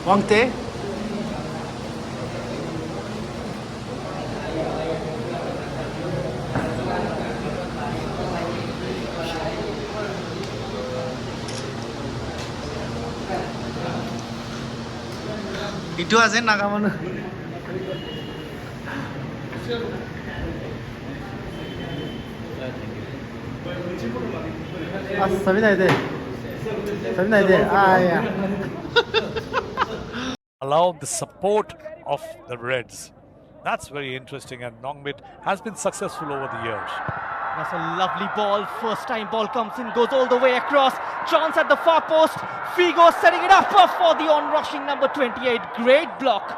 Wangte. Itu aja nakamanu. सभी नहीं थे yeah. Allow the support of the Reds. That's very interesting, and Nongmit has been successful over the years. That's a lovely ball. First time ball comes in, goes all the way across. Chance at the far post. Figo setting it up for the on-rushing number 28. Great block.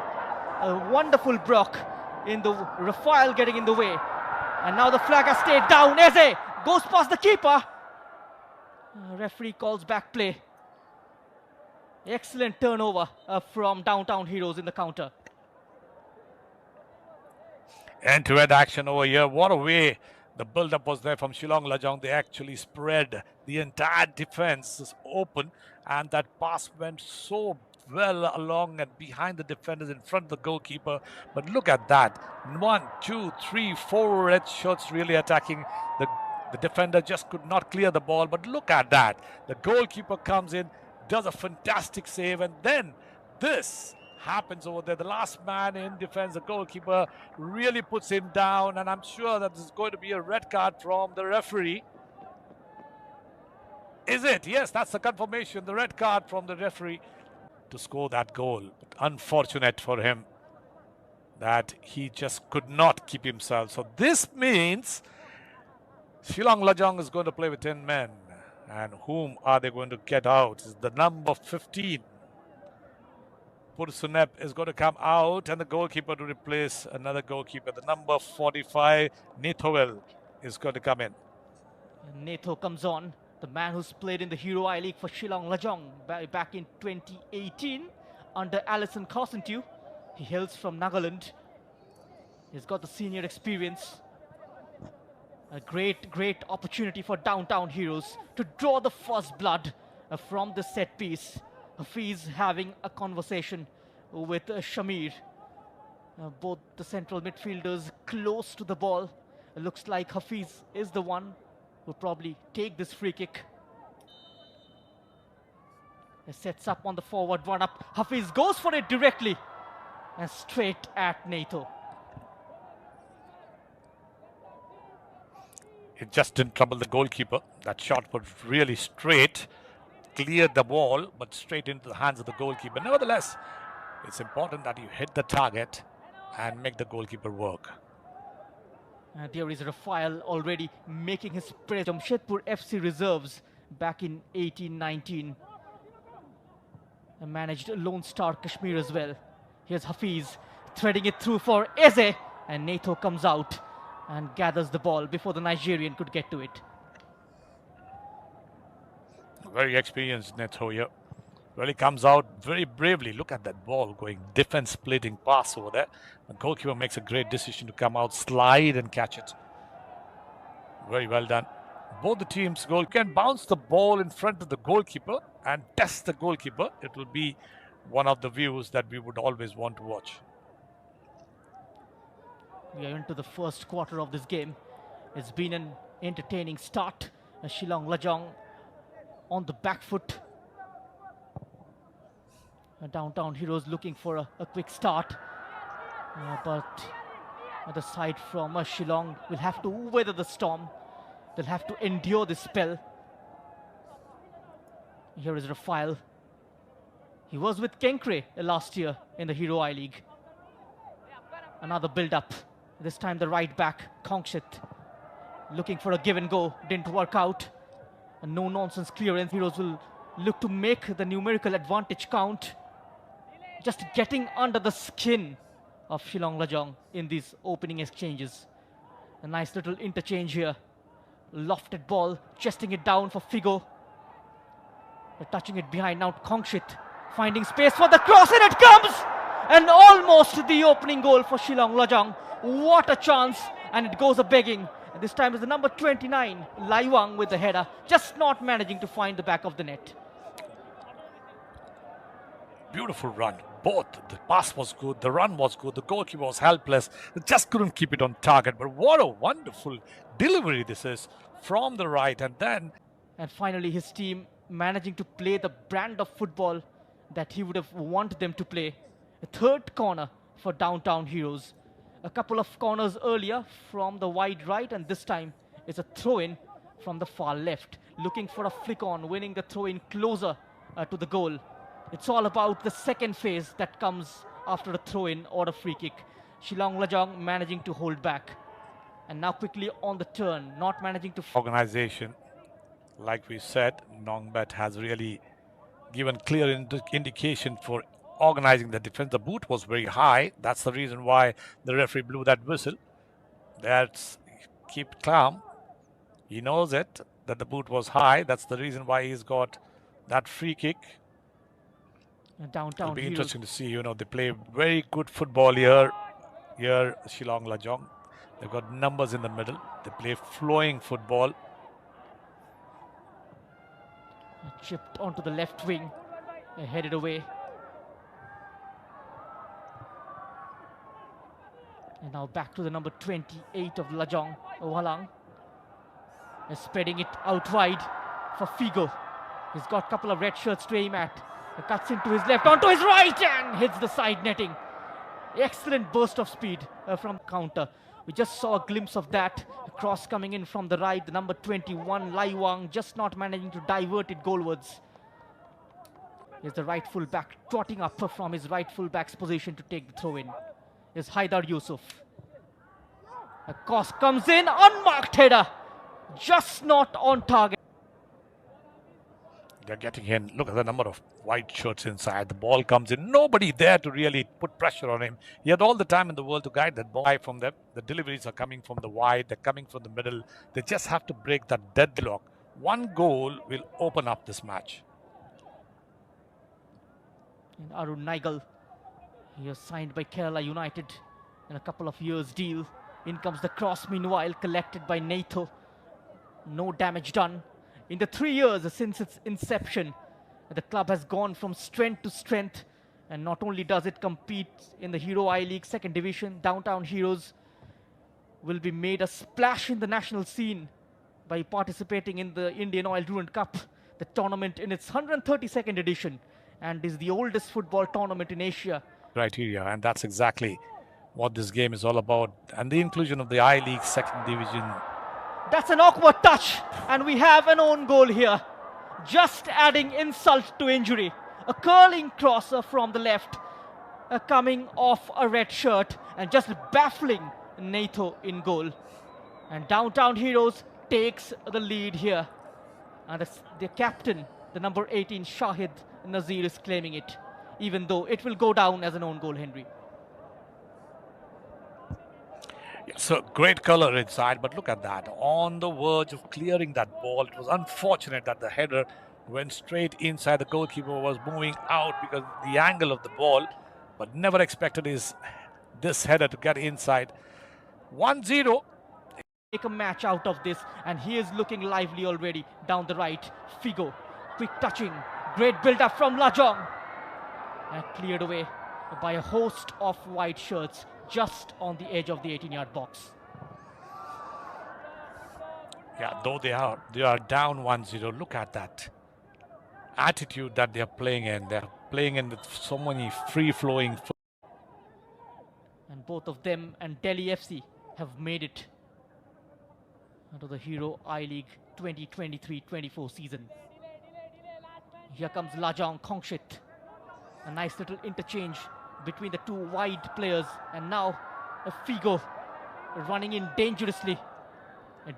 A wonderful block in the Rafael getting in the way. And now the flag has stayed down. Eze goes past the keeper. Referee calls back play. Excellent turnover from Downtown Heroes in the counter. End-to-end action over here. What a way the build-up was there from Shillong Lajong. They actually spread the entire defense open, and that pass went so well along and behind the defenders in front of the goalkeeper. But look at that. 1, 2, 3, 4 red shirts really attacking. The defender just could not clear the ball. But look at that. The goalkeeper comes in, does a fantastic save, and then this happens over there. The last man in defense, the goalkeeper, really puts him down, and I'm sure that this is going to be a red card from the referee. Is it? Yes, that's the confirmation. The red card from the referee to score that goal. But unfortunate for him that he just could not keep himself. So this means Shillong Lajong is going to play with 10 men. And whom are they going to get out? Is the number 15. Pursunep is going to come out, and the goalkeeper to replace another goalkeeper. The number 45, Nithowel, is going to come in. Neto comes on, the man who's played in the Hero I-League for Shillong Lajong back in 2018 under Alison Cosentew. He hails from Nagaland. He's got the senior experience. A great opportunity for Downtown Heroes to draw the first blood from the set piece. Hafiz having a conversation with Shamir. Both the central midfielders close to the ball. It looks like Hafiz is the one who will probably take this free kick. It sets up on the forward run up. Hafiz goes for it directly and straight at Nato. It just didn't trouble the goalkeeper. That shot was really straight, cleared the ball, but straight into the hands of the goalkeeper. Nevertheless, it's important that you hit the target and make the goalkeeper work. There is Rafael already making his presence. Jamshedpur FC reserves back in 18-19. Managed Lone Star Kashmir as well. Here's Hafiz threading it through for Eze, and Nato comes out and gathers the ball before the Nigerian could get to it. Very experienced Neto here. Really comes out very bravely. Look at that ball going defense splitting pass over there. The goalkeeper makes a great decision to come out, slide and catch it. Very well done. Both the teams can bounce the ball in front of the goalkeeper and test the goalkeeper. It will be one of the views that we would always want to watch. We are into the first quarter of this game. It's been an entertaining start. Shillong Lajong on the back foot. Downtown Heroes looking for a quick start. But The side from Shillong will have to weather the storm. They'll have to endure this spell. Here is Rafael. He was with Kenkre last year in the Hero I-League. Another build-up. This time the right back, Kongshit, looking for a give and go. Didn't work out. A no-nonsense clearance. Heroes will look to make the numerical advantage count. Just getting under the skin of Shillong Lajong in these opening exchanges. A nice little interchange here. Lofted ball, chesting it down for Figo. They're touching it behind now. Kongshit finding space for the cross, and it comes! And almost the opening goal for Shillong Lajong. What a chance, and it goes a-begging. And this time is the number 29, Lai Wang, with the header, just not managing to find the back of the net. Beautiful run. Both. The pass was good, the run was good, the goalkeeper was helpless. They just couldn't keep it on target. But what a wonderful delivery this is from the right. And finally his team managing to play the brand of football that he would have wanted them to play. A third corner for Downtown Heroes. A couple of corners earlier from the wide right, and this time it's a throw-in from the far left. Looking for a flick on, winning the throw-in closer to the goal. It's all about the second phase that comes after a throw-in or a free kick. Shillong Lajong managing to hold back. And now quickly on the turn, not managing to... Organization, like we said, Nongbet has really given clear indication for organizing the defense. The boot was very high. That's the reason why the referee blew that whistle. Keep calm. He knows it, that the boot was high. That's the reason why he's got that free kick. Downtown It'll be Heroes. interesting to see. They play very good football here, Shillong Lajong. They've got numbers in the middle. They play flowing football. Chipped onto the left wing, headed away. And now back to the number 28 of Lajong, Walang. Spreading it out wide for Figo. He's got a couple of red shirts to aim at. He cuts into his left, onto his right, and hits the side netting. Excellent burst of speed from counter. We just saw a glimpse of that. A cross coming in from the right. The number 21, Lai Wang, just not managing to divert it goalwards. Here's the right full back trotting up from his right full back's position to take the throw in. Here's Haidar Yusuf. A cross comes in, unmarked header. Just not on target. They're getting in. Look at the number of white shirts inside. The ball comes in. Nobody there to really put pressure on him. He had all the time in the world to guide that ball from them. The deliveries are coming from the wide. They're coming from the middle. They just have to break that deadlock. One goal will open up this match. And Arun Naigal, he was signed by Kerala United in a couple of years deal. In comes the cross, meanwhile collected by Natho. No damage done. In the 3 years since its inception, the club has gone from strength to strength. And not only does it compete in the Hero I-League 2nd Division, Downtown Heroes will be made a splash in the national scene by participating in the Indian Oil Durand Cup, the tournament in its 132nd edition, and is the oldest football tournament in Asia. Criteria, and that's exactly what this game is all about. And the inclusion of the I-League 2nd Division. That's an awkward touch, and we have an own goal here. Just adding insult to injury. A curling crosser from the left, coming off a red shirt, and just baffling Natho in goal. And Downtown Heroes takes the lead here. And the captain, the number 18, Shahid Nazir, is claiming it, even though it will go down as an own goal, Henry. So great color inside, but look at that. On the verge of clearing that ball. It was unfortunate that the header went straight inside. The goalkeeper was moving out because of the angle of the ball, but never expected this header to get inside. 1-0. Make a match out of this, and he is looking lively already down the right. Figo, quick touching, great build-up from Lajong, and cleared away by a host of white shirts just on the edge of the 18-yard box. Yeah, though they are down 1-0. Look at that attitude that they are playing in. They're playing in with so many free-flowing. And both of them and Delhi FC have made it to the Hero I-League 2023-24 season. Here comes Lajong Kongshit. A nice little interchange between the two wide players. And now a Figo running in dangerously.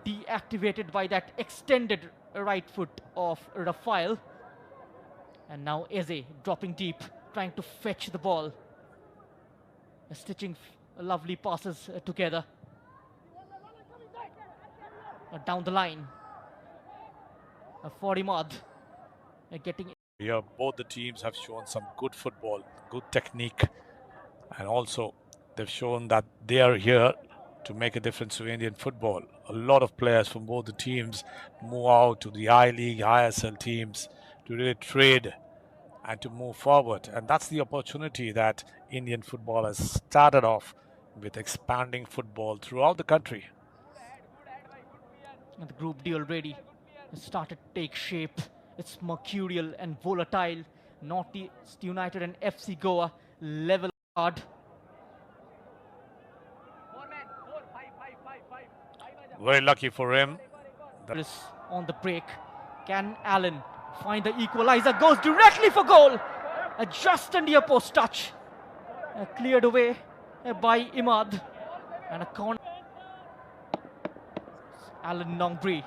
Deactivated by that extended right foot of Rafael. And now Eze dropping deep, trying to fetch the ball. Stitching lovely passes together. Down the line. For Imad. Getting... Here, both the teams have shown some good football, good technique. And also, they've shown that they are here to make a difference to Indian football. A lot of players from both the teams move out to the I-League, ISL teams to really trade and to move forward. And that's the opportunity that Indian football has started off with, expanding football throughout the country. And the Group D already started to take shape. It's mercurial and volatile. Northeast United and FC Goa level hard. Very lucky for him. On the break. Can Allen find the equalizer? Goes directly for goal. Just a near post touch. Cleared away by Imad. And a corner. Alan Nongbree.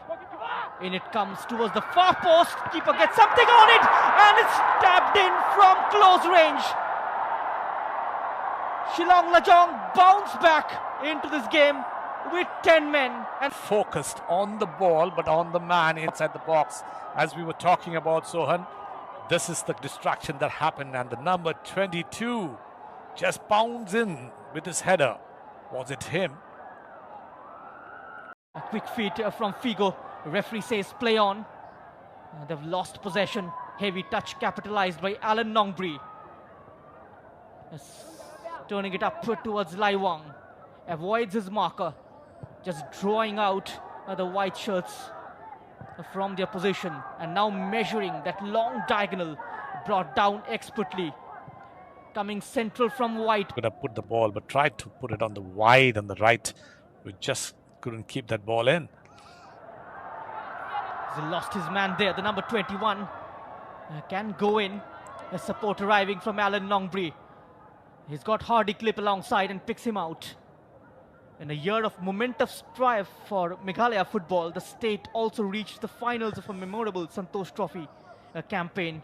In it comes towards the far post. Keeper gets something on it. And it's tapped in from close range. Shillong Lajong bounced back into this game with 10 men. And focused on the ball, but on the man inside the box. As we were talking about, Sohan, this is the distraction that happened. And the number 22 just bounds in with his header. Was it him? A quick feed from Figo. Referee says play on. They've lost possession. Heavy touch capitalized by Alan Nongbree. Turning it up towards Lai Wang. Avoids his marker. Just drawing out the white shirts from their position. And now measuring that long diagonal. Brought down expertly. Coming central from white. Could have put the ball, but tried to put it on the wide on the right. We just couldn't keep that ball in. He lost his man there. The number 21 can go in. A support arriving from Alan Nongbree. He's got Hardy Clip alongside and picks him out. In a year of momentous strife for Meghalaya football, the state also reached the finals of a memorable Santosh Trophy campaign.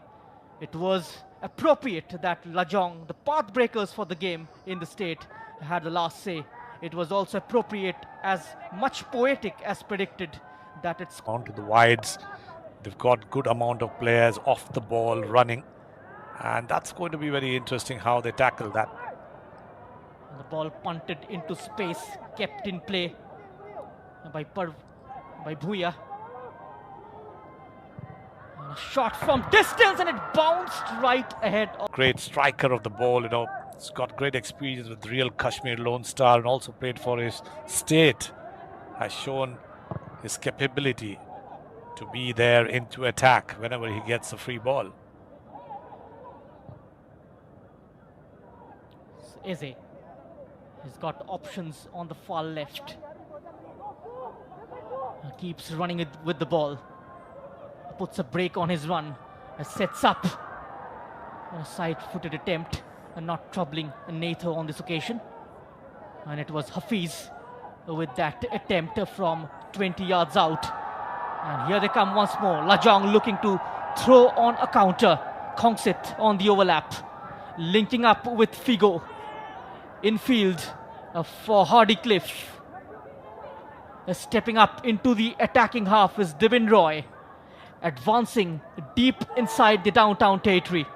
It was appropriate that Lajong, the path breakers for the game in the state, had the last say. It was also appropriate, as much poetic as predicted, that it's on to the wides. They've got good amount of players off the ball running, and that's going to be very interesting how they tackle that. The ball punted into space, kept in play by Bhuya. A shot from distance and it bounced right ahead. Great striker of the ball, he's got great experience with Real Kashmir Lone Star and also played for his state. Has shown his capability to be there into attack whenever he gets a free ball. Eze. He's got options on the far left. Keeps running it with the ball. Puts a break on his run. Sets up a side-footed attempt. And not troubling Natho on this occasion. And it was Hafiz with that attempt from 20 yards out. And here they come once more. Lajong looking to throw on a counter. Kongsit on the overlap. Linking up with Figo. Infield for Hardy Cliff. Stepping up into the attacking half is Divin Roy. Advancing deep inside the downtown territory.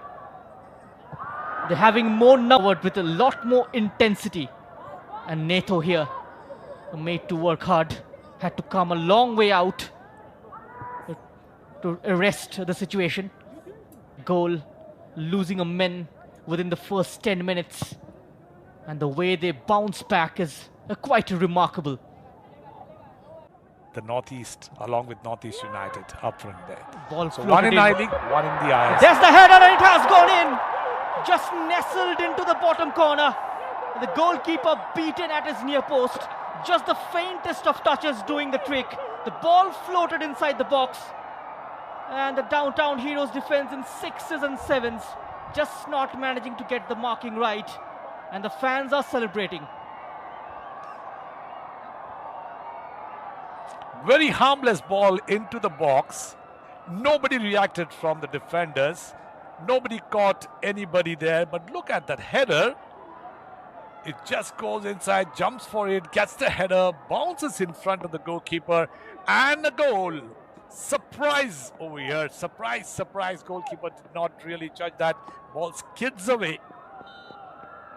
They're having more forward with a lot more intensity. And Natho here, made to work hard, had to come a long way out to arrest the situation. Goal, losing a man within the first 10 minutes. And the way they bounce back is quite remarkable. The Northeast, along with Northeast United, up front there. Ball so one in I-League, one in the ISL. There's the header and it has gone in. Just nestled into the bottom corner. The goalkeeper beaten at his near post. Just the faintest of touches doing the trick. The ball floated inside the box. And the downtown Heroes defense in 6s and 7s. Just not managing to get the marking right. And the fans are celebrating. Very harmless ball into the box. Nobody reacted from the defenders. Nobody caught anybody there. But look at that header. It just goes inside, jumps for it, gets the header, bounces in front of the goalkeeper, and a goal. Surprise over here. Surprise, surprise. Goalkeeper did not really judge that. Ball skids away.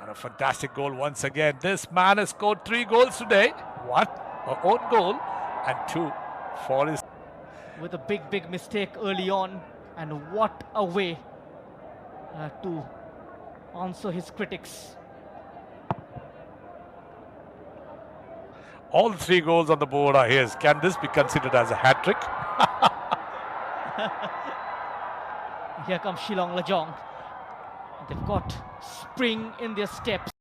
And a fantastic goal once again. This man has scored 3 goals today. 1, an own goal, and 2 for his. With a big mistake early on. And what a way to answer his critics. All 3 goals on the board are his. Can this be considered as a hat-trick? Here comes Shillong Lajong. They've got spring in their steps.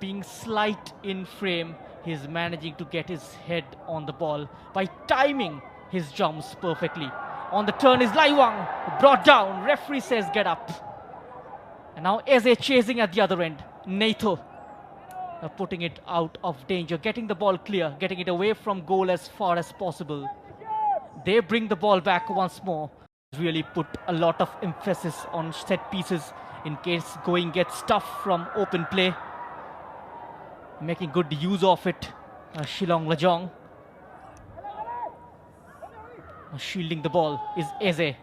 Being slight in frame, he's managing to get his head on the ball by timing his jumps perfectly. On the turn is Laiwang, brought down. Referee says get up. And now Eze chasing at the other end. Nato putting it out of danger, getting the ball clear, getting it away from goal as far as possible. They bring the ball back once more. Really put a lot of emphasis on set pieces in case going gets tough from open play. Making good use of it. Shillong Lajong. Shielding the ball is Eze.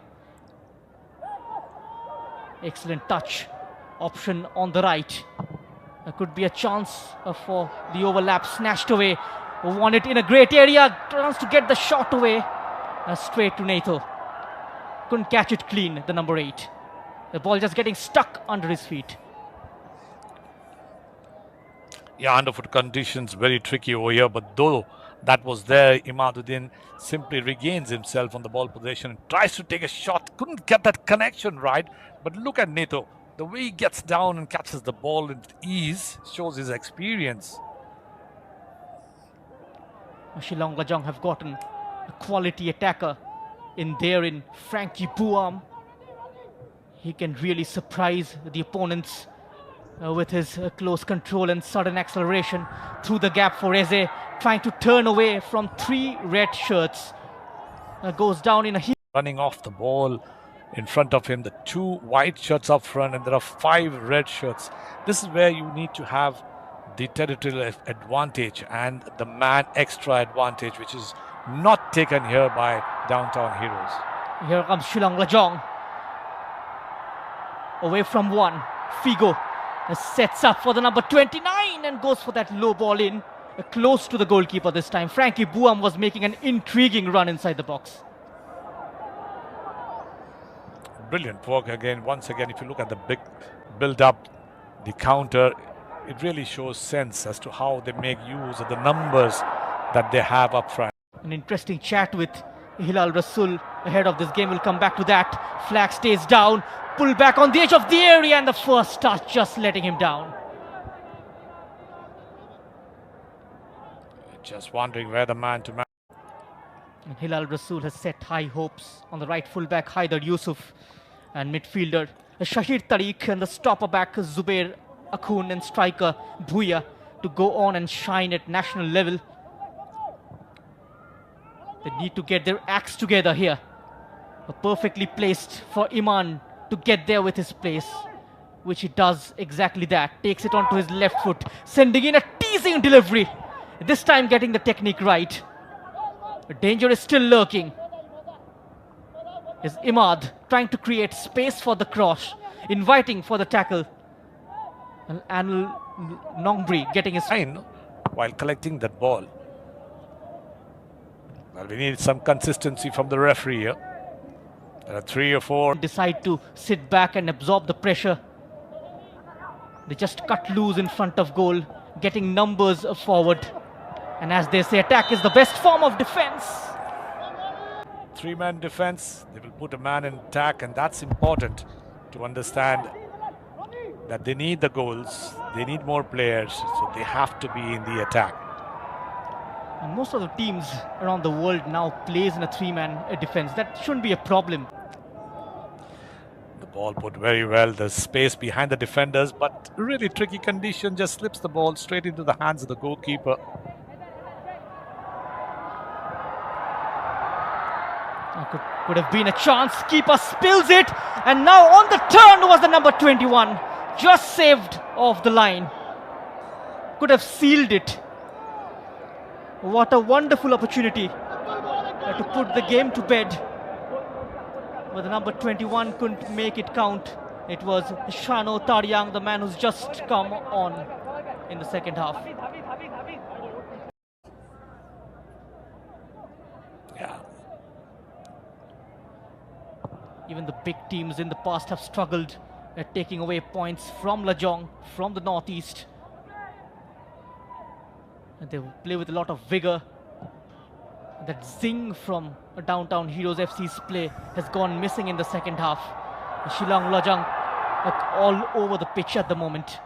Excellent touch. Option on the right. There could be a chance for the overlap, snatched away. Won it in a great area. Tries to get the shot away. Straight to Nato. Couldn't catch it clean, the number 8. The ball just getting stuck under his feet. Yeah, underfoot conditions very tricky over here. But though that was there, Imaduddin simply regains himself on the ball possession and tries to take a shot. Couldn't get that connection right. But look at Nato. The way he gets down and catches the ball with ease shows his experience. Shillong Lajong have gotten a quality attacker in Frankie Buam. He can really surprise the opponents with his close control and sudden acceleration through the gap for Eze, trying to turn away from 3 red shirts. Goes down in a heap. Running off the ball. In front of him, the 2 white shirts up front, and there are 5 red shirts. This is where you need to have the territorial advantage and the man extra advantage, which is not taken here by Downtown Heroes. Here comes Shillong Lajong. Away from 1. Figo sets up for the number 29 and goes for that low ball in. Close to the goalkeeper this time. Frankie Buam was making an intriguing run inside the box. Brilliant work again. Once again, if you look at the big build-up, the counter, it really shows sense as to how they make use of the numbers that they have up front. An interesting chat with Hilal Rasul ahead of this game. We'll come back to that. Flag stays down. Pull back on the edge of the area, and the first touch just letting him down. Just wondering where the man-to-man. And Hilal Rasul has set high hopes on the right fullback Haider Yusuf and midfielder Shahid Tariq and the stopper back Zubair Akhun and striker Bhuya to go on and shine at national level. They need to get their acts together here. Perfectly placed for Iman to get there with his place, which he does exactly that. Takes it onto his left foot, sending in a teasing delivery. This time getting the technique right. The danger is still lurking. Is Imad trying to create space for the cross, inviting for the tackle. And Anil Nongbri getting his line while collecting that ball. Well, we need some consistency from the referee here. There are 3 or 4. Decide to sit back and absorb the pressure. They just cut loose in front of goal, getting numbers forward. And as they say, attack is the best form of defense. 3-man defense. They will put a man in attack, and that's important to understand that they need the goals, they need more players, so they have to be in the attack. And most of the teams around the world now plays in a three-man defense. That shouldn't be a problem. The ball put very well, there's space behind the defenders, but really tricky condition, just slips the ball straight into the hands of the goalkeeper. Could have been a chance. Keeper spills it, and now on the turn was the number 21, just saved off the line. Could have sealed it. What a wonderful opportunity to put the game to bed. But the number 21 couldn't make it count. It was Shano Taryang, the man who's just come on in the second half. Yeah. Even the big teams in the past have struggled at taking away points from Lajong, from the northeast. And they play with a lot of vigor. That zing from Downtown Heroes FC's play has gone missing in the second half. Shillong Lajong all over the pitch at the moment.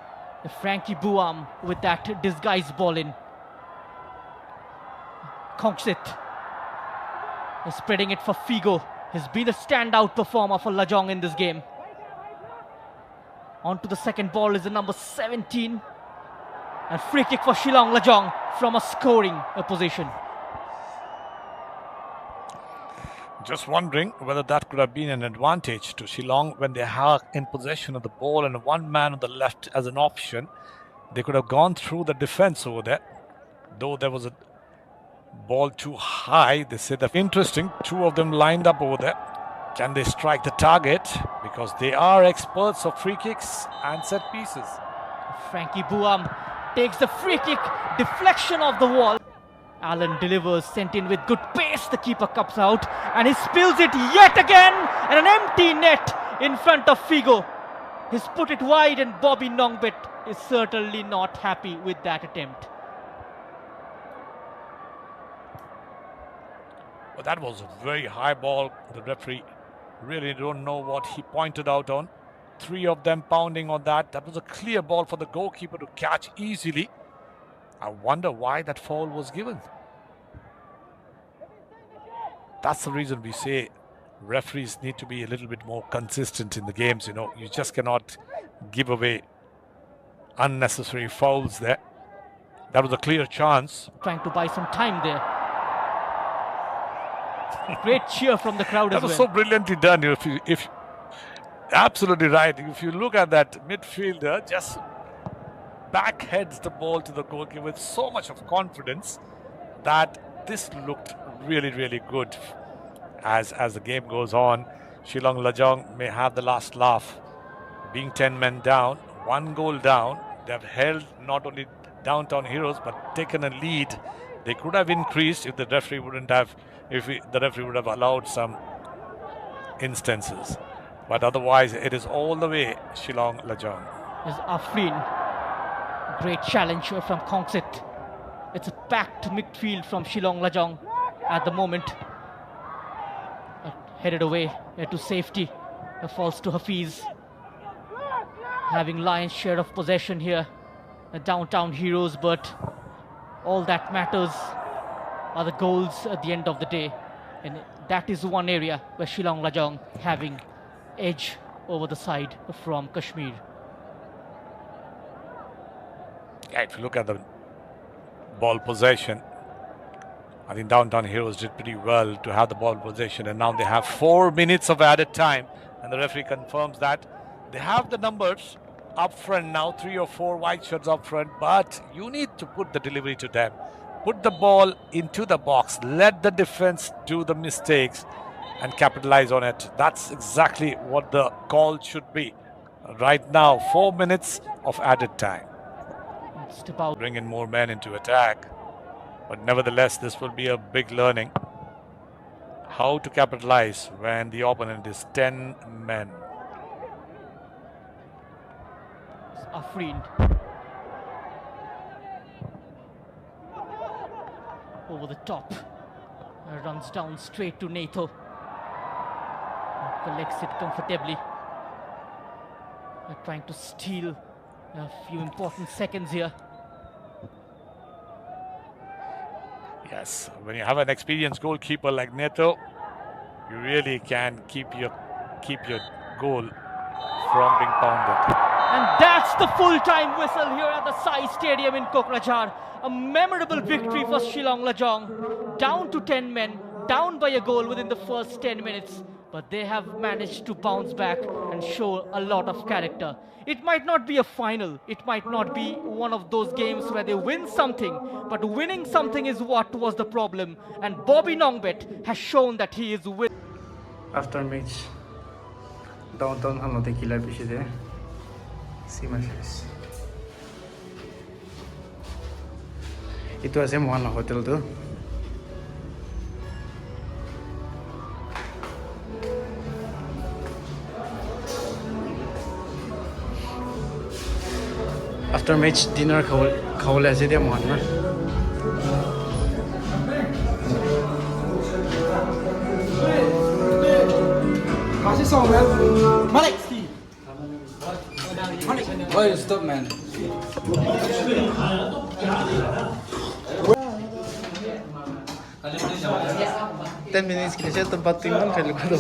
Frankie Buam with that disguised ball in. Kongsit is spreading it for Figo. He's been a standout performer for Lajong in this game. On to the second ball is the number 17. And free kick for Shillong Lajong from a scoring position. Just wondering whether that could have been an advantage to Shillong when they are in possession of the ball and one man on the left as an option. They could have gone through the defense over there. Though there was a ball too high, they said that interesting. Two of them lined up over there. Can they strike the target? Because they are experts of free kicks and set pieces. Frankie Buam takes the free kick, deflection of the wall. Allen delivers, sent in with good pace. The keeper comes out and he spills it yet again, and an empty net in front of Figo. He's put it wide, and Bobby Nongbet is certainly not happy with that attempt. Well, that was a very high ball. The referee really don't know what he pointed out on. Three of them pounding on that. That was a clear ball for the goalkeeper to catch easily. I wonder why that foul was given. That's the reason we say referees need to be a little bit more consistent in the games. You know, you just cannot give away unnecessary fouls there. That was a clear chance. Trying to buy some time there. Great cheer from the crowd as well. That was so brilliantly done. If absolutely right. If you look at that midfielder, just backheads the ball to the goalkeeper with so much of confidence that this looked really, really good. As the game goes on, Shillong Lajong may have the last laugh. Being 10 men down, 1 goal down, they have held not only Downtown Heroes but taken a lead. They could have increased if the referee wouldn't have, the referee would have allowed some instances. But otherwise, it is all the way Shillong Lajong. Is Afrin. Great challenge from Kongsit. It's a packed midfield from Shillong Lajong at the moment. Headed away to safety. Falls to Hafiz. Having lion's share of possession here. Downtown Heroes, but all that matters are the goals at the end of the day. And that is one area where Shillong Lajong having edge over the side from Kashmir. Yeah, if you look at the ball possession, I think Downtown Heroes did pretty well to have the ball possession, and now they have 4 minutes of added time, and the referee confirms that they have the numbers up front now, 3 or 4 white shirts up front, but you need to put the delivery to them. Put the ball into the box, let the defense do the mistakes and capitalize on it. That's exactly what the call should be. Right now, 4 minutes of added time. Just about Bring in more men into attack. But nevertheless, this will be a big learning. How to capitalize when the opponent is 10 men. Afrin. Over the top. Runs down straight to Natho. Collects it comfortably. They're trying to steal a few important seconds here. Yes, when you have an experienced goalkeeper like Neto, you really can keep your goal from being pounded. And that's the full-time whistle here at the Sai Stadium in Kokrajhar. A memorable victory for Shillong Lajong. Down to 10 men, down by a goal within the first 10 minutes. But they have managed to bounce back and show a lot of character. It might not be a final. It might not be one of those games where they win something. But winning something is what was the problem. And Bobby Nongbet has shown that he is with. After match, downtown Hanoi tequila piside. See my face. It was M1 hotel too. After match dinner khawle ase dia mon na. Masih song man. Malik. Why stop man? 10 minutes ke saya tempat tim kan kali itu.